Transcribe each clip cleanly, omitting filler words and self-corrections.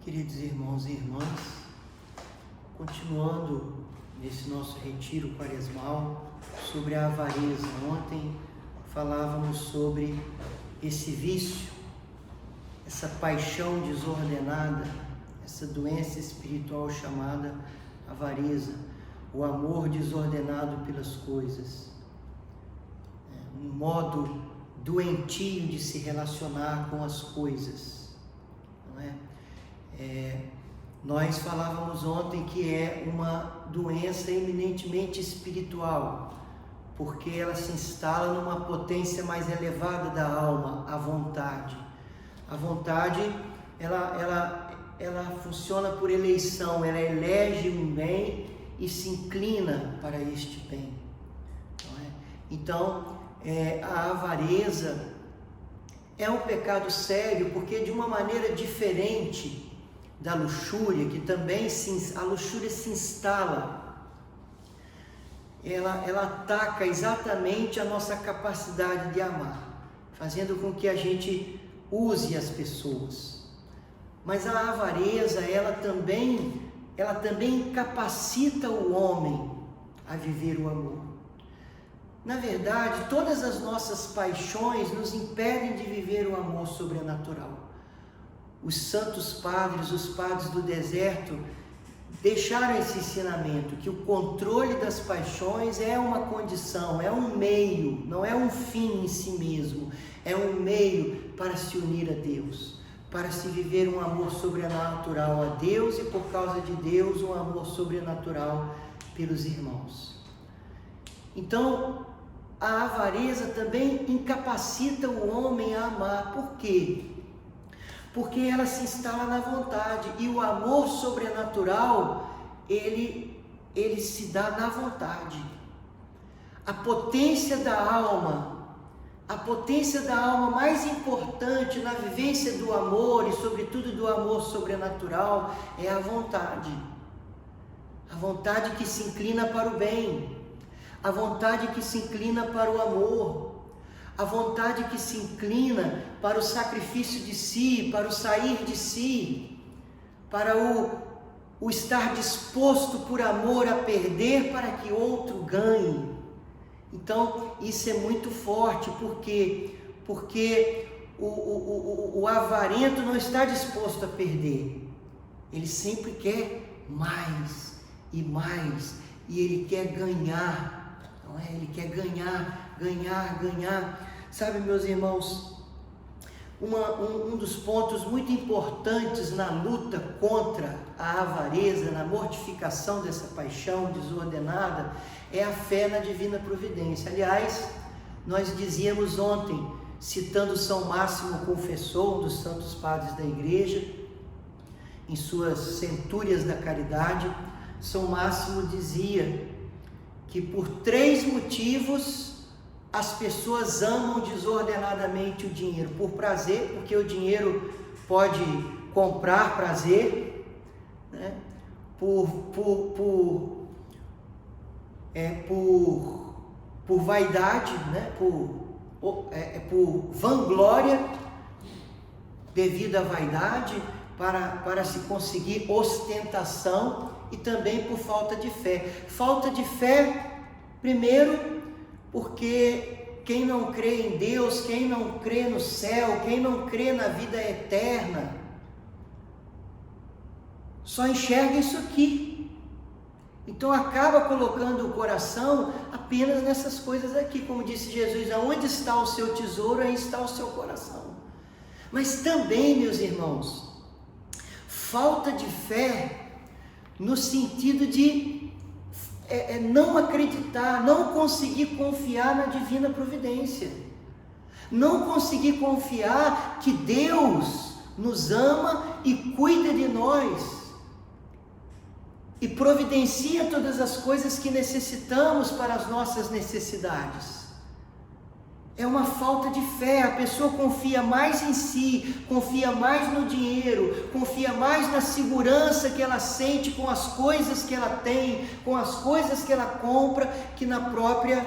Queridos irmãos e irmãs, continuando nesse nosso retiro quaresmal sobre a avareza. Ontem falávamos sobre esse vício, essa paixão desordenada, essa doença espiritual chamada avareza, o amor desordenado pelas coisas, um modo doentio de se relacionar com as coisas, não é? Nós falávamos ontem que é uma doença eminentemente espiritual, porque ela se instala numa potência mais elevada da alma, a vontade. A vontade, ela funciona por eleição, ela elege um bem e se inclina para este bem, não é? Então, a avareza é um pecado sério, porque de uma maneira diferente da luxúria, que também a luxúria se instala, ela ataca exatamente a nossa capacidade de amar, fazendo com que a gente use as pessoas. Mas a avareza, ela também incapacita o homem a viver o amor. Na verdade, todas as nossas paixões nos impedem de viver o amor sobrenatural. Os santos padres, os padres do deserto, deixaram esse ensinamento, que o controle das paixões é uma condição, é um meio, não é um fim em si mesmo, é um meio para se unir a Deus, para se viver um amor sobrenatural a Deus e, por causa de Deus, um amor sobrenatural pelos irmãos. Então, a avareza também incapacita o homem a amar. Por quê? Porque ela se instala na vontade, e o amor sobrenatural, ele se dá na vontade. A potência da alma mais importante na vivência do amor, e sobretudo do amor sobrenatural, é a vontade. A vontade que se inclina para o bem, a vontade que se inclina para o amor, a vontade que se inclina para o sacrifício de si, para o sair de si, para o estar disposto por amor a perder para que outro ganhe. Então, isso é muito forte, porque o avarento não está disposto a perder. Ele sempre quer mais e mais, e ele quer ganhar, não é? Ele quer ganhar. Sabe, meus irmãos, um dos pontos muito importantes na luta contra a avareza, na mortificação dessa paixão desordenada, é a fé na divina providência. Aliás, nós dizíamos ontem, citando São Máximo Confessor, um dos santos padres da igreja, em suas Centúrias da Caridade, São Máximo dizia que por 3 motivos as pessoas amam desordenadamente o dinheiro. Por prazer, porque o dinheiro pode comprar prazer, né? Por vaidade, né? Por vanglória, devido à vaidade, para se conseguir ostentação, e também por falta de fé. Falta de fé, primeiro, porque quem não crê em Deus, quem não crê no céu, quem não crê na vida eterna, só enxerga isso aqui. Então acaba colocando o coração apenas nessas coisas aqui, como disse Jesus: aonde está o seu tesouro, aí está o seu coração. Mas também, meus irmãos, falta de fé no sentido de não acreditar, não conseguir confiar na divina providência, não conseguir confiar que Deus nos ama e cuida de nós, e providencia todas as coisas que necessitamos para as nossas necessidades. É uma falta de fé. A pessoa confia mais em si, confia mais no dinheiro, confia mais na segurança que ela sente com as coisas que ela tem, com as coisas que ela compra, que na própria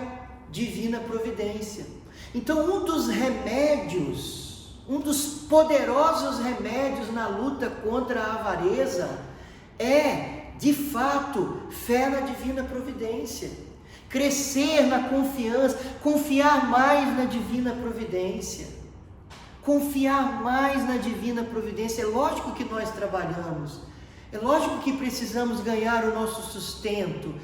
divina providência. Então, um dos remédios um dos poderosos remédios na luta contra a avareza é, de fato, fé na divina providência. Crescer na confiança, confiar mais na divina providência. Confiar mais na divina providência. É lógico que nós trabalhamos, é lógico que precisamos ganhar o nosso sustento,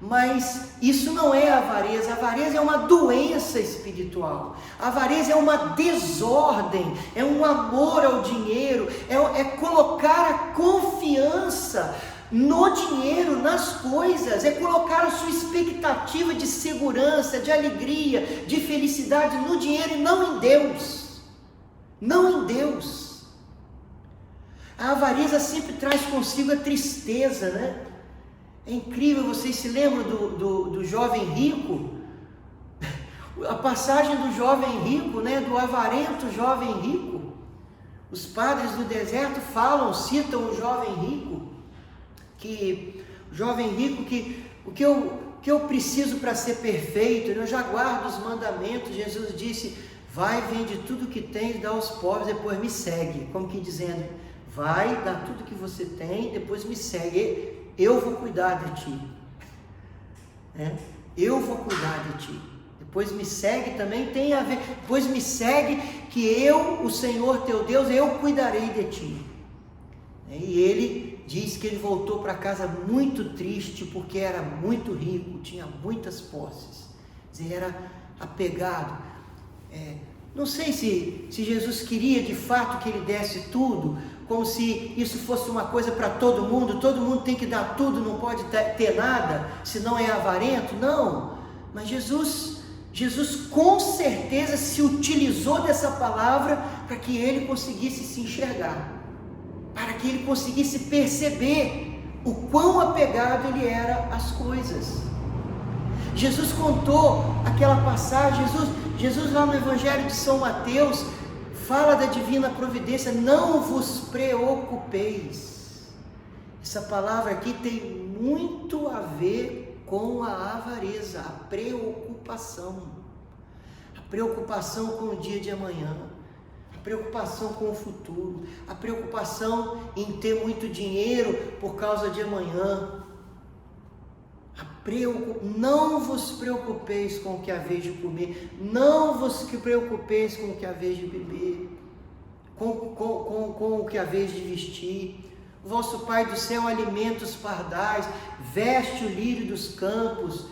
mas isso não é avareza. A avareza é uma doença espiritual, a avareza é uma desordem, é um amor ao dinheiro, é colocar a confiança no dinheiro, nas coisas, é colocar a sua expectativa de segurança, de alegria, de felicidade no dinheiro e não em Deus. Não em Deus. A avareza sempre traz consigo a tristeza, né? É incrível, vocês se lembram do jovem rico? A passagem do jovem rico, né? Do avarento jovem rico. Os padres do deserto citam o jovem rico, que o jovem rico, que o que eu preciso para ser perfeito, eu já guardo os mandamentos. Jesus disse: vai, vende tudo que tens, dá aos pobres, depois me segue. Como que dizendo, vai, dá tudo que você tem, depois me segue, eu vou cuidar de ti. Eu vou cuidar de ti. Depois me segue também tem a ver, depois me segue que eu, o Senhor teu Deus, eu cuidarei de ti. E ele diz que ele voltou para casa muito triste, porque era muito rico, tinha muitas posses, ele era apegado. Não sei se Jesus queria de fato que ele desse tudo, como se isso fosse uma coisa para todo mundo tem que dar tudo, não pode ter nada, senão é avarento. Não, mas Jesus com certeza se utilizou dessa palavra para que ele conseguisse se enxergar, para que ele conseguisse perceber o quão apegado ele era às coisas. Jesus contou aquela passagem, Jesus lá no Evangelho de São Mateus fala da divina providência: não vos preocupeis. Essa palavra aqui tem muito a ver com a avareza, a preocupação com o dia de amanhã, a preocupação com o futuro, a preocupação em ter muito dinheiro por causa de amanhã. Não vos preocupeis com o que haveis de comer, não vos preocupeis com o que haveis de beber, com o que haveis de vestir. O vosso Pai do céu alimenta os pardais, veste o lírio dos campos.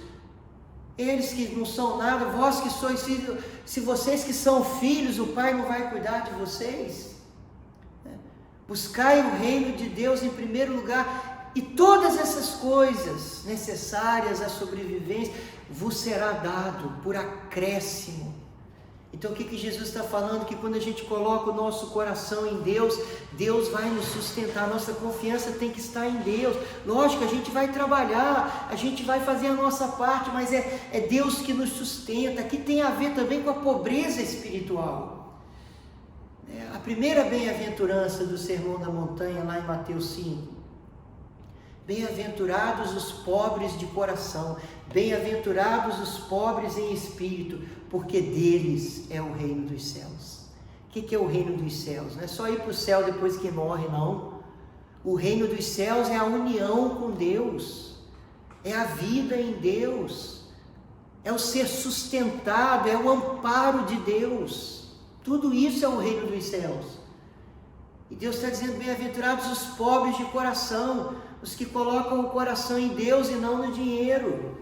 Eles que não são nada, vós que sois filhos, se vocês que são filhos, o Pai não vai cuidar de vocês? Buscai o reino de Deus em primeiro lugar, e todas essas coisas necessárias à sobrevivência vos será dado por acréscimo. Então o que Jesus está falando? Que quando a gente coloca o nosso coração em Deus, Deus vai nos sustentar. Nossa confiança tem que estar em Deus. Lógico, a gente vai trabalhar, a gente vai fazer a nossa parte, mas é Deus que nos sustenta. Aqui tem a ver também com a pobreza espiritual. A primeira bem-aventurança do Sermão da Montanha, lá em Mateus 5. Bem-aventurados os pobres de coração, bem-aventurados os pobres em espírito, porque deles é o reino dos céus. O que é o reino dos céus? Não é só ir para o céu depois que morre, não. O reino dos céus é a união com Deus, é a vida em Deus, é o ser sustentado, é o amparo de Deus. Tudo isso é o reino dos céus. E Deus está dizendo: bem-aventurados os pobres de coração, os que colocam o coração em Deus e não no dinheiro.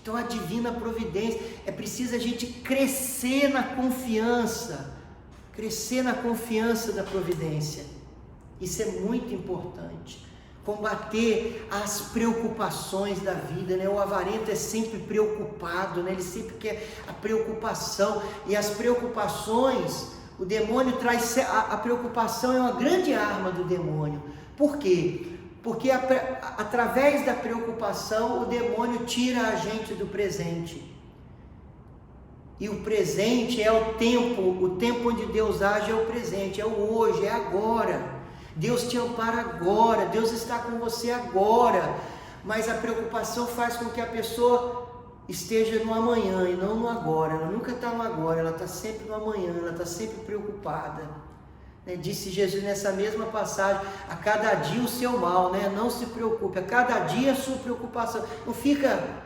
Então a divina providência, é preciso a gente crescer na confiança da providência. Isso é muito importante. Combater as preocupações da vida, né? O avarento é sempre preocupado, né? Ele sempre quer a preocupação, e as preocupações, o demônio traz, a preocupação é uma grande arma do demônio. Por quê? Porque através da preocupação o demônio tira a gente do presente. E o presente é o tempo onde Deus age é o presente, é o hoje, é agora. Deus te ampara agora, Deus está com você agora. Mas a preocupação faz com que a pessoa esteja no amanhã e não no agora. Ela nunca está no agora, ela está sempre no amanhã, ela está sempre preocupada. Disse Jesus nessa mesma passagem: a cada dia o seu mal, não se preocupe, a cada dia a sua preocupação. Não fica.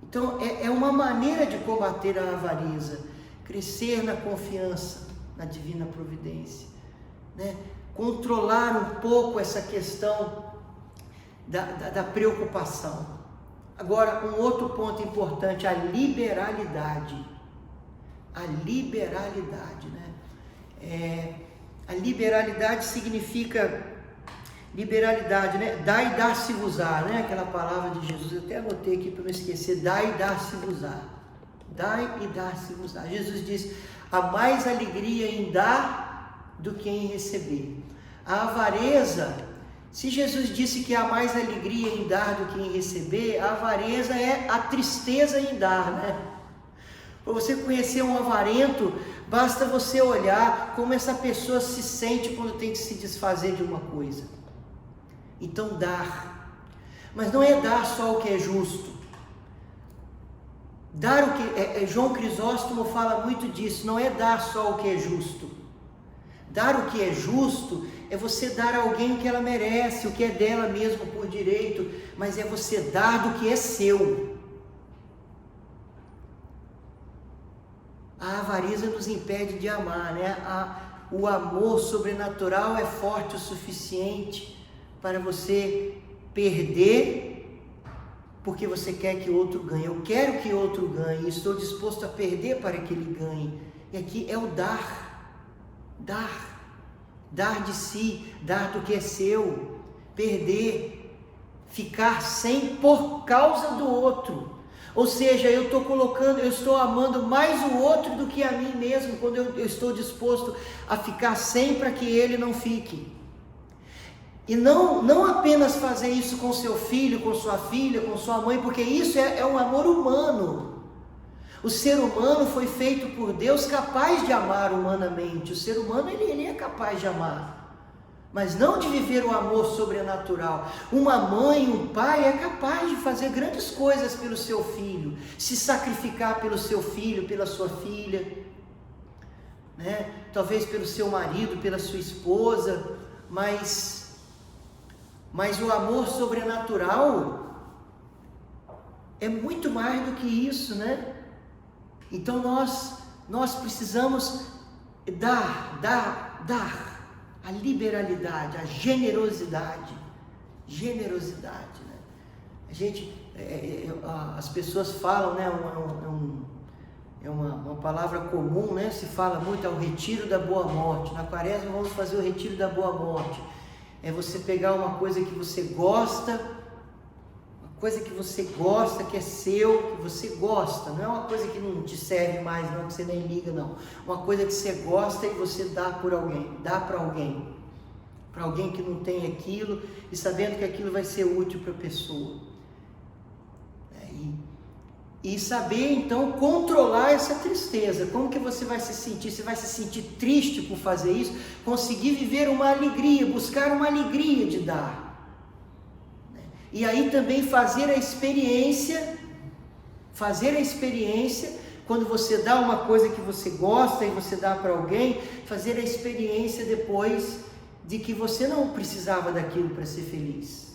Então é uma maneira de combater a avareza, crescer na confiança na divina providência, controlar um pouco essa questão da preocupação. Agora, um outro ponto importante, a liberalidade. A liberalidade, a liberalidade significa liberalidade, dá e dar-se-vos-á, aquela palavra de Jesus, eu até anotei aqui para não esquecer, dá e dar-se-vos-á, dá e dar-se-vos-á. Jesus diz: há mais alegria em dar do que em receber. A avareza, se Jesus disse que há mais alegria em dar do que em receber, a avareza é a tristeza em dar, Para você conhecer um avarento, basta você olhar como essa pessoa se sente quando tem que se desfazer de uma coisa. Então dar, mas não é dar só o que é justo. Dar o que João Crisóstomo fala muito disso, não é dar só o que é justo. Dar o que é justo é você dar a alguém o que ela merece, o que é dela mesmo por direito, mas é você dar do que é seu. A avareza nos impede de amar, O amor sobrenatural é forte o suficiente para você perder porque você quer que outro ganhe. Eu quero que outro ganhe, estou disposto a perder para que ele ganhe. E aqui é o dar de si, dar do que é seu, perder, ficar sem por causa do outro. Ou seja, eu estou amando mais o outro do que a mim mesmo, quando eu estou disposto a ficar sem para que ele não fique. E não apenas fazer isso com seu filho, com sua filha, com sua mãe, porque isso é um amor humano. O ser humano foi feito por Deus capaz de amar humanamente. O ser humano ele é capaz de amar, mas não de viver o amor sobrenatural. Uma mãe, um pai é capaz de fazer grandes coisas pelo seu filho, se sacrificar pelo seu filho, pela sua filha, talvez pelo seu marido, pela sua esposa, mas o amor sobrenatural é muito mais do que isso, Então nós precisamos dar a liberalidade, a generosidade, A gente, as pessoas falam, é uma palavra comum, Se fala muito, é o retiro da boa morte. Na quaresma vamos fazer o retiro da boa morte. É você pegar uma coisa que você gosta, que é seu, que você gosta, não é uma coisa que não te serve mais, não, que você nem liga, não. Uma coisa que você gosta e você dá para alguém que não tem aquilo, e sabendo que aquilo vai ser útil para a pessoa. E saber então controlar essa tristeza. Como que você vai se sentir? Você vai se sentir triste por fazer isso? Conseguir viver uma alegria, buscar uma alegria de dar. E aí também fazer a experiência, quando você dá uma coisa que você gosta e você dá para alguém, fazer a experiência depois de que você não precisava daquilo para ser feliz.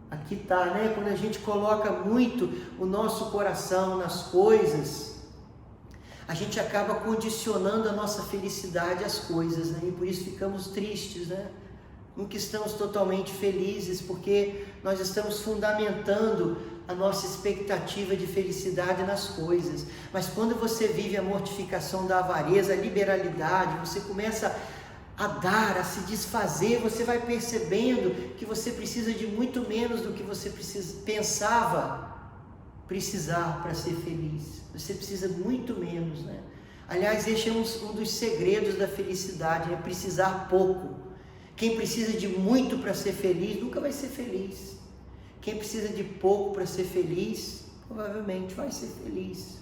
Aqui está, Quando a gente coloca muito o nosso coração nas coisas, a gente acaba condicionando a nossa felicidade às coisas, E por isso ficamos tristes, Nunca estamos totalmente felizes, porque nós estamos fundamentando a nossa expectativa de felicidade nas coisas. Mas quando você vive a mortificação da avareza, a liberalidade, você começa a dar, a se desfazer, você vai percebendo que você precisa de muito menos do que você pensava precisar para ser feliz. Você precisa muito menos, Aliás, esse é um dos segredos da felicidade, é precisar pouco. Quem precisa de muito para ser feliz, nunca vai ser feliz. Quem precisa de pouco para ser feliz, provavelmente vai ser feliz,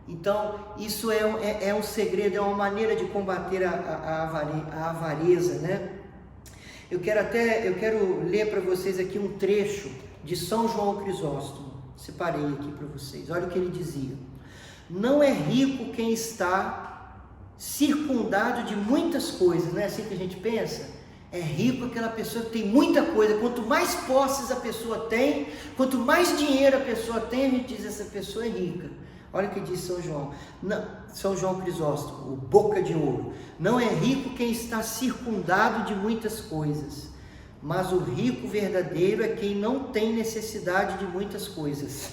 Então, isso é um segredo, é uma maneira de combater a avareza, Eu quero ler para vocês aqui um trecho de São João Crisóstomo. Separei aqui para vocês. Olha o que ele dizia. Não é rico quem está circundado de muitas coisas. Não é assim que a gente pensa? É rico aquela pessoa que tem muita coisa. Quanto mais posses a pessoa tem, quanto mais dinheiro a pessoa tem, a gente diz, essa pessoa é rica. Olha o que diz São João. Não, São João Crisóstomo, o boca de ouro. Não é rico quem está circundado de muitas coisas, mas o rico verdadeiro é quem não tem necessidade de muitas coisas.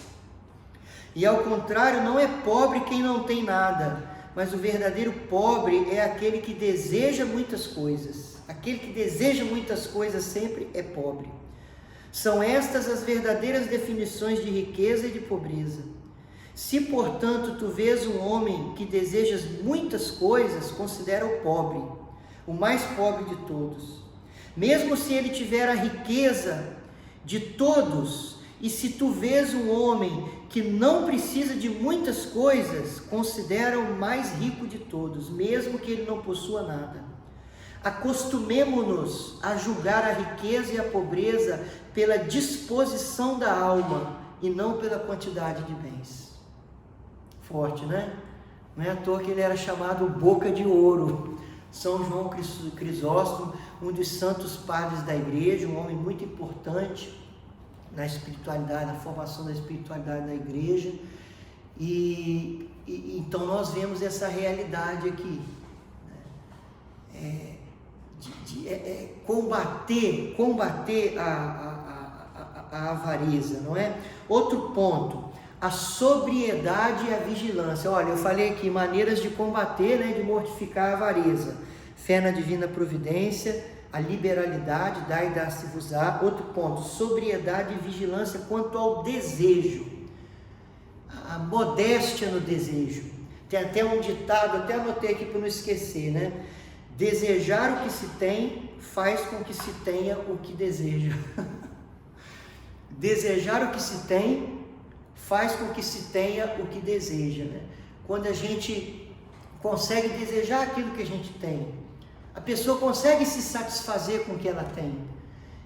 E ao contrário, não é pobre quem não tem nada, mas o verdadeiro pobre é aquele que deseja muitas coisas. Aquele que deseja muitas coisas sempre é pobre. São estas as verdadeiras definições de riqueza e de pobreza. Se, portanto, tu vês um homem que deseja muitas coisas, considera-o pobre, o mais pobre de todos. Mesmo se ele tiver a riqueza de todos, e se tu vês um homem que não precisa de muitas coisas, considera o mais rico de todos, mesmo que ele não possua nada. Acostumemo-nos a julgar a riqueza e a pobreza pela disposição da alma e não pela quantidade de bens. Forte, né? Não é à toa que ele era chamado boca de ouro. São João Crisóstomo, um dos santos padres da igreja, um homem muito importante na espiritualidade, na formação da espiritualidade da igreja. E então nós vemos essa realidade aqui, né? Combater a avareza, não é? Outro ponto, a sobriedade e a vigilância. Olha, eu falei aqui maneiras de combater, né, de mortificar a avareza: fé na divina providência, a liberalidade, dai e dá-se-vos-á. Outro ponto, sobriedade e vigilância quanto ao desejo, a modéstia no desejo. Tem até um ditado, até anotei aqui para não esquecer, né? Desejar o que se tem faz com que se tenha o que deseja. Desejar o que se tem faz com que se tenha o que deseja, né? Quando a gente consegue desejar aquilo que a gente tem, a pessoa consegue se satisfazer com o que ela tem.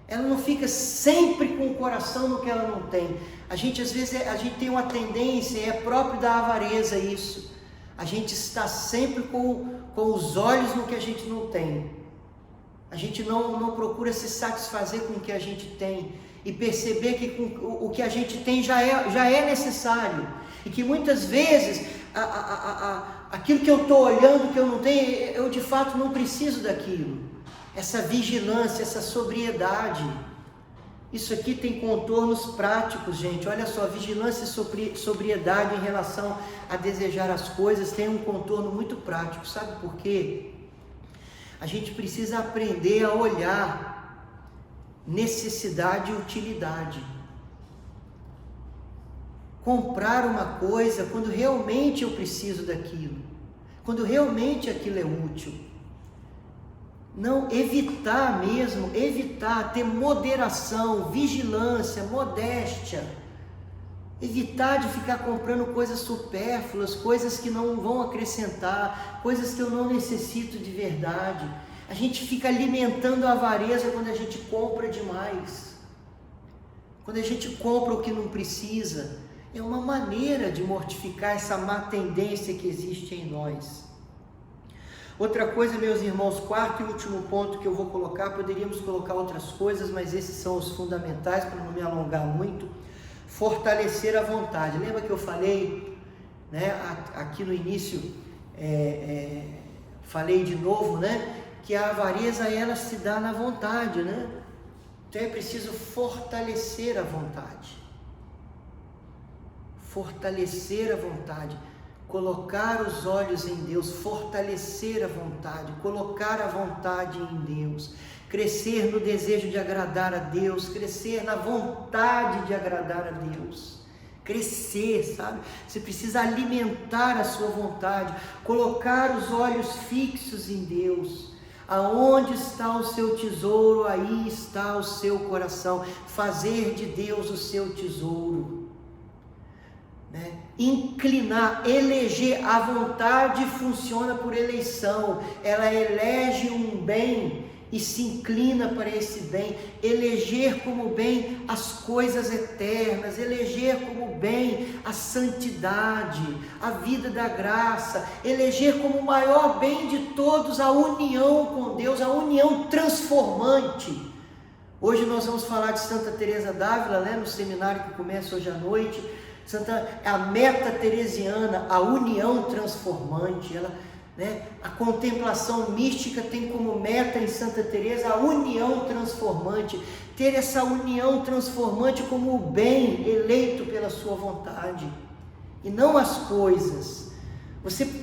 Ela não fica sempre com o coração no que ela não tem. A gente, às vezes, a gente tem uma tendência, é próprio da avareza isso. A gente está sempre com os olhos no que a gente não tem. A gente não procura se satisfazer com o que a gente tem e perceber que o que a gente tem já é necessário. E que muitas vezes aquilo que eu estou olhando, que eu não tenho, eu de fato não preciso daquilo. Essa vigilância, essa sobriedade. Isso aqui tem contornos práticos, gente. Olha só, vigilância e sobriedade em relação a desejar as coisas tem um contorno muito prático. Sabe por quê? A gente precisa aprender a olhar necessidade e utilidade. Comprar uma coisa quando realmente eu preciso daquilo, quando realmente aquilo é útil. Não, evitar, ter moderação, vigilância, modéstia. Evitar de ficar comprando coisas supérfluas, coisas que não vão acrescentar, coisas que eu não necessito de verdade. A gente fica alimentando a avareza quando a gente compra demais. Quando a gente compra o que não precisa. É uma maneira de mortificar essa má tendência que existe em nós. Outra coisa, meus irmãos, quarto e último ponto que eu vou colocar, poderíamos colocar outras coisas, mas esses são os fundamentais para não me alongar muito. Fortalecer a vontade. Lembra que eu falei, né, aqui no início, falei de novo, né, que a avareza ela se dá na vontade, né? Então é preciso fortalecer a vontade. Fortalecer a vontade. Colocar os olhos em Deus, fortalecer a vontade, colocar a vontade em Deus, crescer no desejo de agradar a Deus, crescer na vontade de agradar a Deus, crescer, sabe? Você precisa alimentar a sua vontade, colocar os olhos fixos em Deus. Aonde está o seu tesouro, aí está o seu coração. Fazer de Deus o seu tesouro. Né? Inclinar, eleger, a vontade funciona por eleição. Ela elege um bem e se inclina para esse bem, eleger como bem as coisas eternas, eleger como bem a santidade, a vida da graça, eleger como o maior bem de todos a união com Deus, a união transformante. Hoje nós vamos falar de Santa Teresa d'Ávila, né, no seminário que começa hoje à noite. A meta teresiana, a união transformante. A contemplação mística tem como meta em Santa Teresa a união transformante. Ter essa união transformante como o bem eleito pela sua vontade, e não as coisas.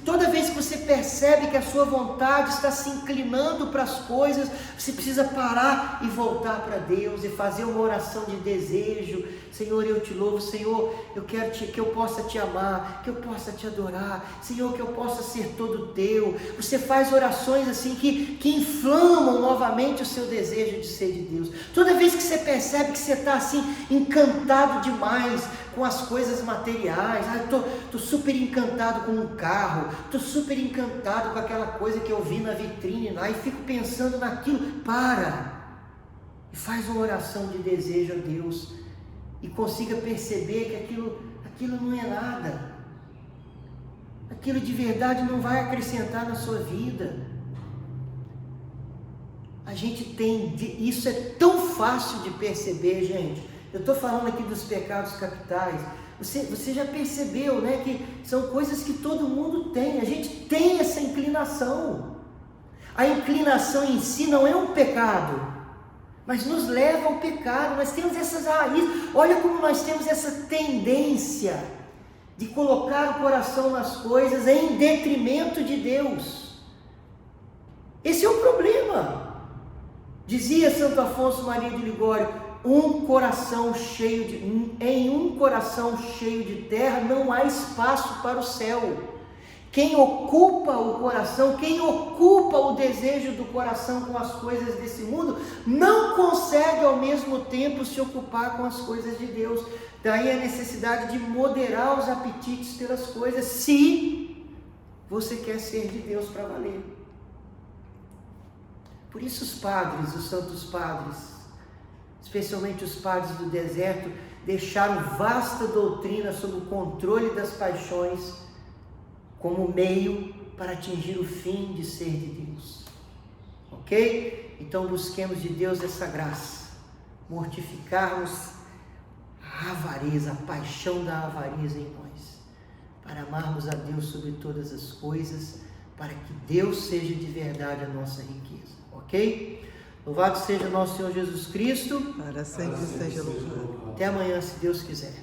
Toda vez que você percebe que a sua vontade está se inclinando para as coisas, você precisa parar e voltar para Deus e fazer uma oração de desejo. Senhor, eu te louvo. Senhor, eu quero que eu possa te amar, que eu possa te adorar. Senhor, que eu possa ser todo teu. Você faz orações assim que inflamam novamente o seu desejo de ser de Deus. Toda vez que você percebe que você está assim encantado demais com as coisas materiais, estou super encantado com um carro, estou super encantado com aquela coisa que eu vi na vitrine lá e fico pensando naquilo. Para e faz uma oração de desejo a Deus e consiga perceber que aquilo não é nada, aquilo de verdade não vai acrescentar na sua vida. A gente tem, isso é tão fácil de perceber, gente. Eu estou falando aqui dos pecados capitais. Você já percebeu, né, que são coisas que todo mundo tem. A gente tem essa inclinação. A inclinação em si não é um pecado, mas nos leva ao pecado. Nós temos essas raízes. Olha como nós temos essa tendência de colocar o coração nas coisas em detrimento de Deus. Esse é o problema. Dizia Santo Afonso Maria de Ligório: em um coração cheio de terra não há espaço para o céu. Quem ocupa o coração, quem ocupa o desejo do coração com as coisas desse mundo, não consegue ao mesmo tempo se ocupar com as coisas de Deus. Daí a necessidade de moderar os apetites pelas coisas, se você quer ser de Deus para valer. Por isso os padres, os santos padres, especialmente os padres do deserto, deixaram vasta doutrina sobre o controle das paixões como meio para atingir o fim de ser de Deus. Ok? Então busquemos de Deus essa graça, mortificarmos a avareza, a paixão da avareza em nós, para amarmos a Deus sobre todas as coisas, para que Deus seja de verdade a nossa riqueza. Ok? Louvado seja nosso Senhor Jesus Cristo. Para sempre seja louvado. Até amanhã, se Deus quiser.